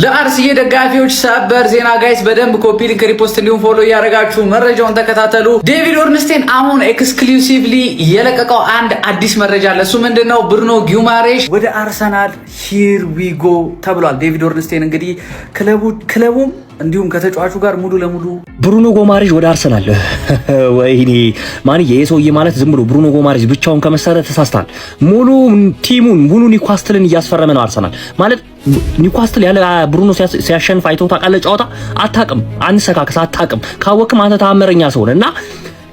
ለአርሰናል ደጋፊዎች ሰበር ዜና ጋይስ በደንብ ኮፒ ሊንክ ሪፖስት እንዲሁም ፎሎ ያረጋችሁ መረጃውን ተከታተሉ። ዴቪድ ኦርንስቴን አሁን ኤክስክሉሲቭሊ የለቀቀው አንድ አዲስ መረጃ አለ። እሱ ምንድነው? ብሩኖ ጊማሬሽ ወደ አርሰናል ሂር ዊ ጎ ተብሏል። ዴቪድ ኦርንስቴን እንግዲህ ክለቡም እንዲሁም ከተጫዋቹ ጋር ሙሉ ለሙሉ ብሩኖ ጎማሬሽ ወደ አርሰናል ወይኔ ማን የሰውዬ ማለት ዝም ብሎ ብሩኖ ጎማሬሽ ብቻውን ከመሰረ ተሳስታል። ሙሉ ቲሙን ሙሉ ኒውካስትልን እያስፈረመ ነው አርሰናል ማለት። ኒውካስትል ያለ ብሩኖ ሲያሸንፍ አይተው ታውቃለህ? ጨዋታ አታውቅም፣ አንሰካከስ አታውቅም። ካወቅም አንተ ተአምረኛ ሰው ነህ። እና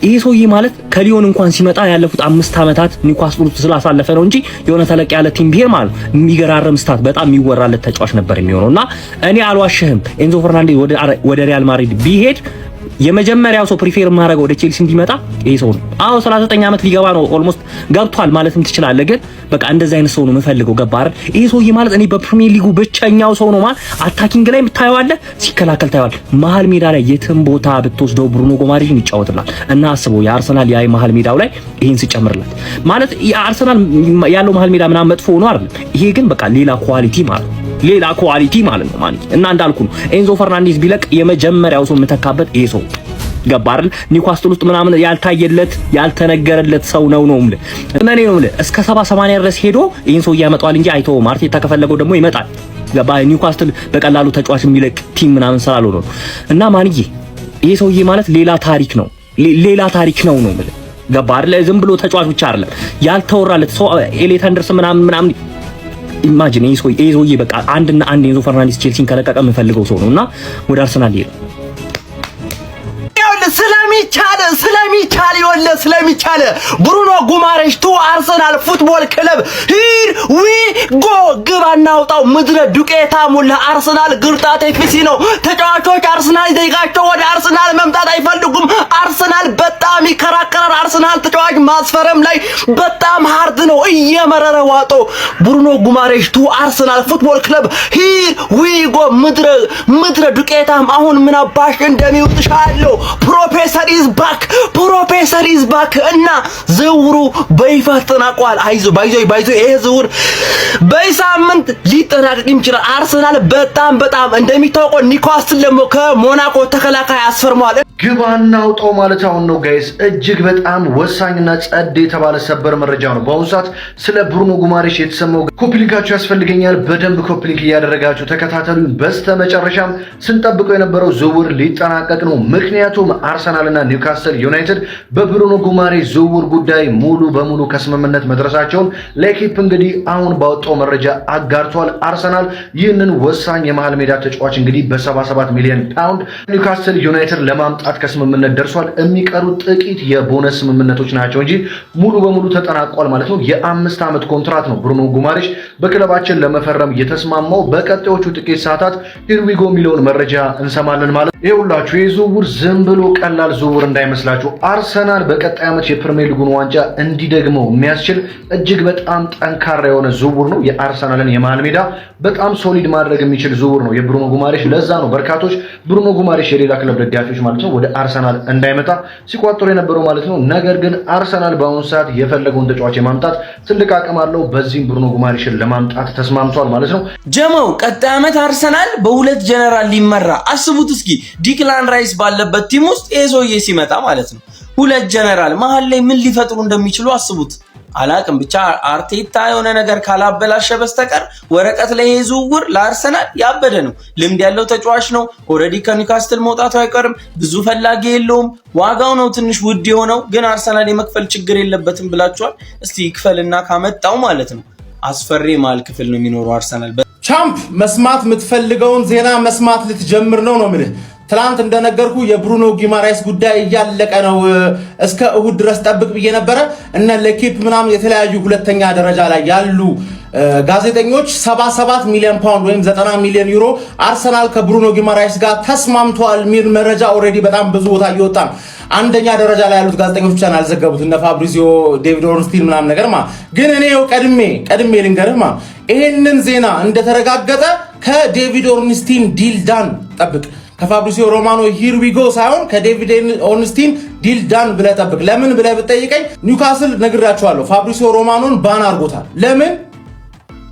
ይሄ ሰውዬ ማለት ከሊዮን እንኳን ሲመጣ ያለፉት 5 ዓመታት ኒውካስትል ውስጥ ስላሳለፈ ነው እንጂ የሆነ ተለቅ ያለ ቲም ቢሄር ማለት የሚገራረም ስታት በጣም የሚወራለት ተጫዋች ነበር የሚሆነውና እኔ አልዋሽህም ኤንዞ ፈርናንዴዝ ወደ ሪያል ማድሪድ ቢሄድ የመጀመሪያው ሰው ፕሪፌር ማድረግ ወደ ቼልሲ እንዲመጣ ይሄ ሰው ነው። አዎ 39 ዓመት ሊገባ ነው፣ ኦልሞስት ገብቷል ማለትም ትችላለህ። ግን በቃ እንደዛ አይነት ሰው ነው የምፈልገው። ገባህ አይደል? ይሄ ሰውዬ ማለት እኔ በፕሪሚየር ሊጉ ብቸኛው ሰው ነው ማለት አታኪንግ ላይ ታየዋለህ፣ ሲከላከል ታየዋለህ። መሀል ሜዳ ላይ የትም ቦታ ብትወስደው ብሩኖ ጎማሬሽን ይጫወትላል። እና አስበው የአርሰናል ያይ መሀል ሜዳው ላይ ይሄን ሲጨምርለት ማለት የአርሰናል ያለው መሀል ሜዳ ምናምን መጥፎ ነው አይደል? ይሄ ግን በቃ ሌላ ኳሊቲ ማለት ሌላ ኳሊቲ ማለት ነው ማለት እና እንዳልኩ ነው ኤንዞ ፈርናንዴዝ ቢለቅ የመጀመሪያው ሰው የምተካበት ይሄ ሰው ገባህ አይደል? ኒውካስትል ውስጥ ምናምን ያልታየለት ያልተነገረለት ሰው ነው የምልህ። እኔ ነው የምልህ እስከ 70-80 ድረስ ሄዶ ይሄን ሰው ያመጣዋል እንጂ አይተውም። አርቴታ ከፈለገው ደግሞ ይመጣል። ገባህ? ኒውካስትል በቀላሉ ተጫዋች የሚለቅ ቲም ምናምን ስላልሆነ ነው። እና ማንዬ ይሄ ሰውዬ ማለት ሌላ ታሪክ ነው ነው የምልህ። ገባህ አይደል? ዝም ብሎ ተጫዋች ብቻ አይደለም ያልተወራለት ሰው ኤሊት አንደርስ ምናምን ኢማጂን ይሄ ሰውዬ በቃ አንድና አንድ ኤንዞ ፈርናንዴዝ ቼልሲን ከለቀቀ የምፈልገው ሰው ነውና ወደ አርሰናል ይሄድ ስለሚቻል ብሩኖ ጉማሬሽ ቱ አርሰናል ፉትቦል ክለብ ሂር ዊ ጎ ግባ እናውጣው። ምድረ ዱቄታ ሙላ አርሰናል ግርጣት ኤፍሲ ነው። ተጫዋቾች አርሰናል ይጠይቃቸው ወደ አርሰናል መምጣት አይፈልጉም። አርሰናል በጣም ይከራከራል። አርሰናል ተጫዋች ማስፈረም ላይ በጣም ሃርድ ነው፣ እየመረረ ዋጦ። ብሩኖ ጉማሬሽ ቱ አርሰናል ፉትቦል ክለብ ሂር ዊ ጎ ምድረ ዱቄታም አሁን ምን አባሽ እንደሚውጥሻለው። ፕሮፌሰር ኢዝ ባክ እና ዝውውሩ በይፋ ተጠናቋል። አይዞ ባይዞ ይሄ ዝውውር በሳምንት ሊጠናቀቅ ይችላል። አርሰናል በጣም እንደሚታወቀው ኒውካስትል ደግሞ ከሞናኮ ተከላካይ አስፈርሟል። ግባና አውጣው ማለት አሁን ነው ጋይስ። እጅግ በጣም ወሳኝና ጸድ የተባለ ሰበር መረጃ ነው በአሁኑ ሰዓት ስለ ብሩኖ ጉማሬሽ የተሰማው። ኮፒሊንካችሁ ያስፈልገኛል። በደንብ ኮፒሊንክ እያደረጋችሁ ተከታተሉ። በስተመጨረሻም ስንጠብቀው የነበረው ዝውውር ሊጠናቀቅ ነው። ምክንያቱም አርሰናልና ኒውካስትል ዩናይትድ በብሩኖ ጉማሬሽ ዝውውር ጉዳይ ሙሉ በሙሉ ከስምምነት መድረሳቸውን ለኪፕ እንግዲህ አሁን ባወጣው መረጃ አጋርቷል። አርሰናል ይህንን ወሳኝ የመሃል ሜዳ ተጫዋች እንግዲህ በ77 ሚሊዮን ፓውንድ ኒውካስትል ዩናይትድ ለማምጣት ከስምምነት ደርሷል። የሚቀሩ ጥቂት የቦነስ ስምምነቶች ናቸው እንጂ ሙሉ በሙሉ ተጠናቋል ማለት ነው። የ5 ዓመት ኮንትራት ነው ብሩኖ ጉማሬሽ በክለባችን ለመፈረም የተስማማው። በቀጣዮቹ ጥቂት ሰዓታት ሂርዊጎ የሚለውን መረጃ እንሰማለን ማለት ነው። ይኸውላችሁ የዝውውር ዝም ብሎ ቀላል ዝውውር እንዳይመስላችሁ። አርሰናል በቀጣይ ዓመት የፕሪሚየር ሊጉን ዋንጫ እንዲደግመው የሚያስችል እጅግ በጣም ጠንካራ የሆነ ዝውውር ነው። የአርሰናልን የመሃል ሜዳ በጣም ሶሊድ ማድረግ የሚችል ዝውውር ነው የብሩኖ ጉማሬሽ። ለዛ ነው በርካቶች ብሩኖ ጉማሬሽ የሌላ ክለብ ደጋፊዎች ማለት ነው ወደ አርሰናል እንዳይመጣ ሲቋጠሩ የነበረው ማለት ነው። ነገር ግን አርሰናል በአሁኑ ሰዓት የፈለገውን ተጫዋች የማምጣት ትልቅ አቅም አለው። በዚህም ብሩኖ ጉማሬሽን ለማምጣት ተስማምቷል ማለት ነው። ጀማው ቀጣይ ዓመት አርሰናል በሁለት ጀነራል ሊመራ አስቡት እስኪ። ዲክላን ራይስ ባለበት ቲም ውስጥ ኤዞዬ ሲመጣ ማለት ነው ሁለት ጀነራል መሀል ላይ ምን ሊፈጥሩ እንደሚችሉ አስቡት። አላቅም ብቻ አርቴታ የሆነ ነገር ካላበላሸ በስተቀር ወረቀት ላይ የዝውውር ለአርሰናል ያበደ ነው። ልምድ ያለው ተጫዋች ነው። ኦሬዲ ከኒውካስትል መውጣቱ አይቀርም። ብዙ ፈላጊ የለውም። ዋጋው ነው ትንሽ ውድ የሆነው፣ ግን አርሰናል የመክፈል ችግር የለበትም ብላችኋል። እስቲ ይክፈልና ካመጣው ማለት ነው አስፈሪ ማል ክፍል ነው የሚኖረው አርሰናል። ቻምፕ መስማት የምትፈልገውን ዜና መስማት ልትጀምር ነው የምልህ። ትላንት እንደነገርኩ የብሩኖ ጊማሬሽ ጉዳይ እያለቀ ነው፣ እስከ እሁድ ድረስ ጠብቅ ብዬ ነበረ። እነ ለኪፕ ምናምን የተለያዩ ሁለተኛ ደረጃ ላይ ያሉ ጋዜጠኞች 77 ሚሊዮን ፓውንድ ወይም 90 ሚሊዮን ዩሮ አርሰናል ከብሩኖ ጊማሬሽ ጋር ተስማምቷል የሚል መረጃ ኦልሬዲ በጣም ብዙ ቦታ እየወጣ ነው። አንደኛ ደረጃ ላይ ያሉት ጋዜጠኞች ብቻ ያልዘገቡት እነ ፋብሪዚዮ ዴቪድ ኦርንስቲን ምናምን ነገር ግን እኔ ቀድሜ ልንገርህ ይሄንን ዜና እንደተረጋገጠ ከዴቪድ ኦርንስቲን ዲል ዳን ጠብቅ። ከፋብሪዚዮ ሮማኖ ሂር ዊ ጎ ሳይሆን ከዴቪድ ኦርንስቲን ዲል ዳን ብለህ ጠብቅ። ለምን ብለህ ብትጠይቀኝ ኒውካስትል ነግራቸዋለሁ ፋብሪዚዮ ሮማኖን ባን አድርጎታል። ለምን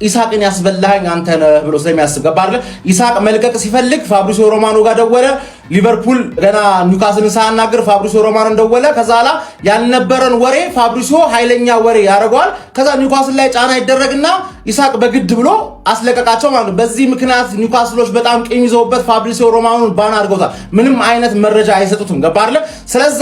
ኢሳቅን ያስበላኸኝ አንተ ነህ ብሎ ስለሚያስብ ገባ አይደል? ኢሳቅ መልቀቅ ሲፈልግ ፋብሪሲዮ ሮማኖ ጋር ደወለ። ሊቨርፑል ገና ኒውካስልን ሳያናግር ፋብሪሲዮ ሮማኖ ደወለ። ከዛ ላ ያልነበረን ወሬ ፋብሪሲዮ ኃይለኛ ወሬ ያደርገዋል። ከዛ ኒውካስል ላይ ጫና ይደረግና ኢሳቅ በግድ ብሎ አስለቀቃቸው ማለት ነው። በዚህ ምክንያት ኒውካስሎች በጣም ቂም ይዘውበት ፋብሪሲዮ ሮማኖን ባን አድርገውታል። ምንም አይነት መረጃ አይሰጡትም ገባ አይደል? ስለዛ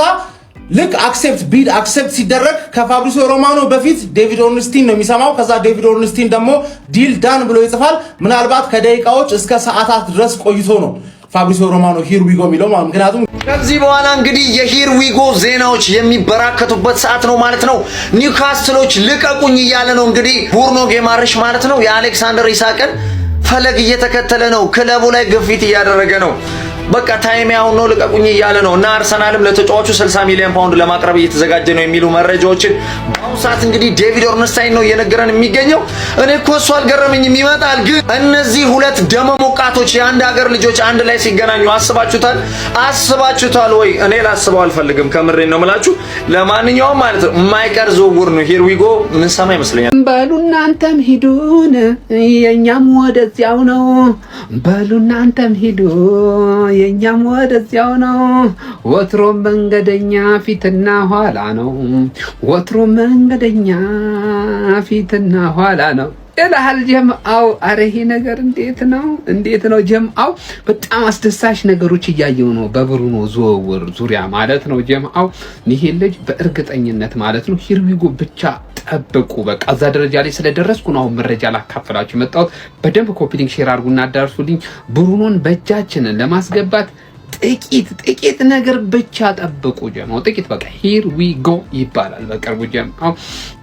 ልክ አክሴፕት ሲደረግ ከፋብሪሲዮ ሮማኖ በፊት ዴቪድ ኦርንስቲን ነው የሚሰማው። ከዛ ዴቪድ ኦርንስቲን ደግሞ ዲል ዳን ብሎ ይጽፋል። ምናልባት ከደቂቃዎች እስከ ሰዓታት ድረስ ቆይቶ ነው ፋብሪሲዮ ሮማኖ ሂር ዊጎ የሚለው ማለት ምክንያቱም ከዚህ በኋላ እንግዲህ የሂር ዊጎ ዜናዎች የሚበራከቱበት ሰዓት ነው ማለት ነው። ኒውካስትሎች ልቀቁኝ እያለ ነው እንግዲህ ቡርኖ ጊማሬሽ ማለት ነው። የአሌክሳንደር ኢሳቅን ፈለግ እየተከተለ ነው። ክለቡ ላይ ግፊት እያደረገ ነው። በቃ ታይም ያሁን ነው ልቀቁኝ እያለ ነው እና አርሰናልም ለተጫዋቹ 60 ሚሊዮን ፓውንድ ለማቅረብ እየተዘጋጀ ነው የሚሉ መረጃዎችን በአሁኑ ሰዓት እንግዲህ ዴቪድ ኦርንስታይን ነው እየነገረን የሚገኘው። እኔ እኮ እሱ አልገረመኝም ይመጣል፣ ግን እነዚህ ሁለት ደመ ሞቃቶች የአንድ ሀገር ልጆች አንድ ላይ ሲገናኙ አስባችሁታል ወይ? እኔ ላስበው አልፈልግም። ከምሬን ነው የምላችሁ። ለማንኛውም ማለት ነው የማይቀር ዝውውር ነው። ሂር ዊጎ ምን ሰማ ይመስለኛል። በሉ እናንተም ሂዱን የኛም ወደዚያው ነው። በሉ እናንተም ሂዱ የኛም ወደዚያው ነው። ወትሮም መንገደኛ ፊትና ኋላ ነው። ወትሮም መንገደኛ ፊትና ኋላ ነው ይላል ጀምአው። አረ ይሄ ነገር እንዴት ነው ጀምአው? በጣም አስደሳች ነገሮች እያየው ነው በብሩኖ ዝውውር ዙሪያ ማለት ነው ጀምአው። ይሄ ልጅ በእርግጠኝነት ማለት ነው ሂር ዊጎ ብቻ ጠብቁ። በቃ እዛ ደረጃ ላይ ስለደረስኩ ነው መረጃ ላካፈላችሁ መጣሁት። በደንብ ኮፒ ሊንክ ሼር አድርጉና አዳርሱልኝ። ብሩኖን በእጃችን ለማስገባት ጥቂት ነገር ብቻ ጠብቁ ጀማው። ጥቂት በቃ ሂር ዊ ጎ ይባላል በቅርቡ ጀማው።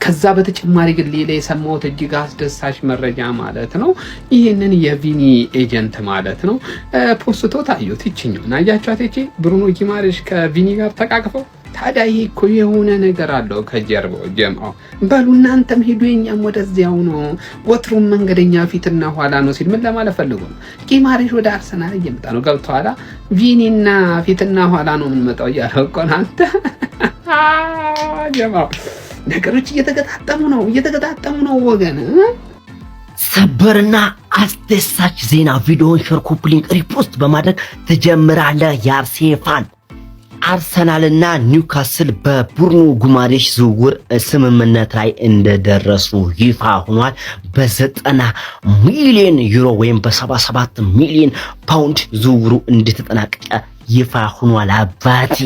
ከዛ በተጨማሪ ግን ሌላ የሰማሁት እጅግ አስደሳች መረጃ ማለት ነው ይህንን የቪኒ ኤጀንት ማለት ነው ፖስቶ ታዩት። ይችኛው አያችኋት? እቺ ብሩኖ ጊማሬሽ ከቪኒ ጋር ተቃቅፈው። ታዲያ ይሄ እኮ የሆነ ነገር አለው ከጀርባው ጀማው። በሉ እናንተም ሂዱ የኛም ወደዚያው ነው። ወትሮም መንገደኛ ፊትና ኋላ ነው ሲል ምን ለማለት ፈልጎ ነው? ጊማሬሽ ወደ አርሰናል እየመጣ ነው ገብቷላ። ቪኒና ፊትና ኋላ ነው የምንመጣው እያለው እኮ ነው አንተ ጀማው። ነገሮች እየተገጣጠሙ ነው ወገን። ሰበርና አስደሳች ዜና ቪዲዮን ሼር፣ ኮፒ ሊንክ፣ ሪፖስት በማድረግ ተጀምራለህ የአርሴፋን አርሰናልና ኒውካስል በቡርኖ ጊማሬሽ ዝውውር ስምምነት ላይ እንደደረሱ ይፋ ሆኗል። በ90 ሚሊዮን ዩሮ ወይም በ77 ሚሊዮን ፓውንድ ዝውውሩ እንደተጠናቀቀ ይፋ ሆኗል። አባቴ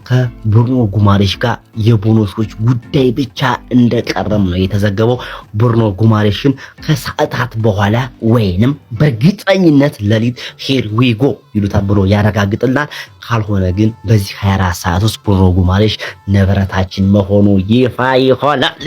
ከቡርኖ ጊማሬሽ ጋር የቦነሶች ጉዳይ ብቻ እንደቀረም ነው የተዘገበው። ቡርኖ ጊማሬሽን ከሰዓታት በኋላ ወይንም በእርግጠኝነት ሌሊት ሂር ዊጎ ይሉታል ብሎ ያረጋግጥልናል። ካልሆነ ግን በዚህ 24 ሰዓት ውስጥ ቡርኖ ጊማሬሽ ንብረታችን መሆኑ ይፋ ይሆናል።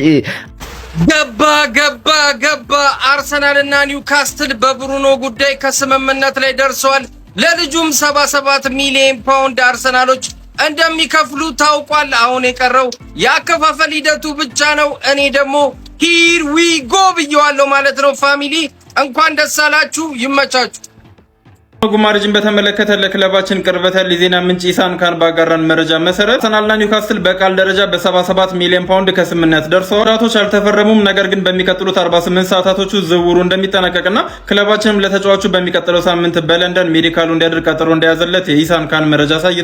ገባ አርሰናልና ኒውካስትል በብሩኖ ጉዳይ ከስምምነት ላይ ደርሰዋል። ለልጁም 77 ሚሊዮን ፓውንድ አርሰናሎች እንደሚከፍሉ ታውቋል። አሁን የቀረው ያከፋፈል ሂደቱ ብቻ ነው። እኔ ደግሞ ሂር ዊ ጎ ብየዋለሁ ማለት ነው። ፋሚሊ እንኳን ደስ አላችሁ፣ ይመቻችሁ። ጊማሬሽን በተመለከተ ለክለባችን ቅርበት ያለ ዜና ምንጭ ኢሳን ካን ባጋራን መረጃ መሰረት አርሰናልና ኒውካስትል በቃል ደረጃ በ77 ሚሊዮን ፓውንድ ከስምምነት ደርሰዋል። ወራቶች አልተፈረሙም። ነገር ግን በሚቀጥሉት 48 ሰዓታቶች ዝውውሩ እንደሚጠናቀቅና ክለባችንም ለተጫዋቹ በሚቀጥለው ሳምንት በለንደን ሜዲካሉ እንዲያደርግ ቀጠሮ እንደያዘለት የኢሳን ካን መረጃ ሳይቷል።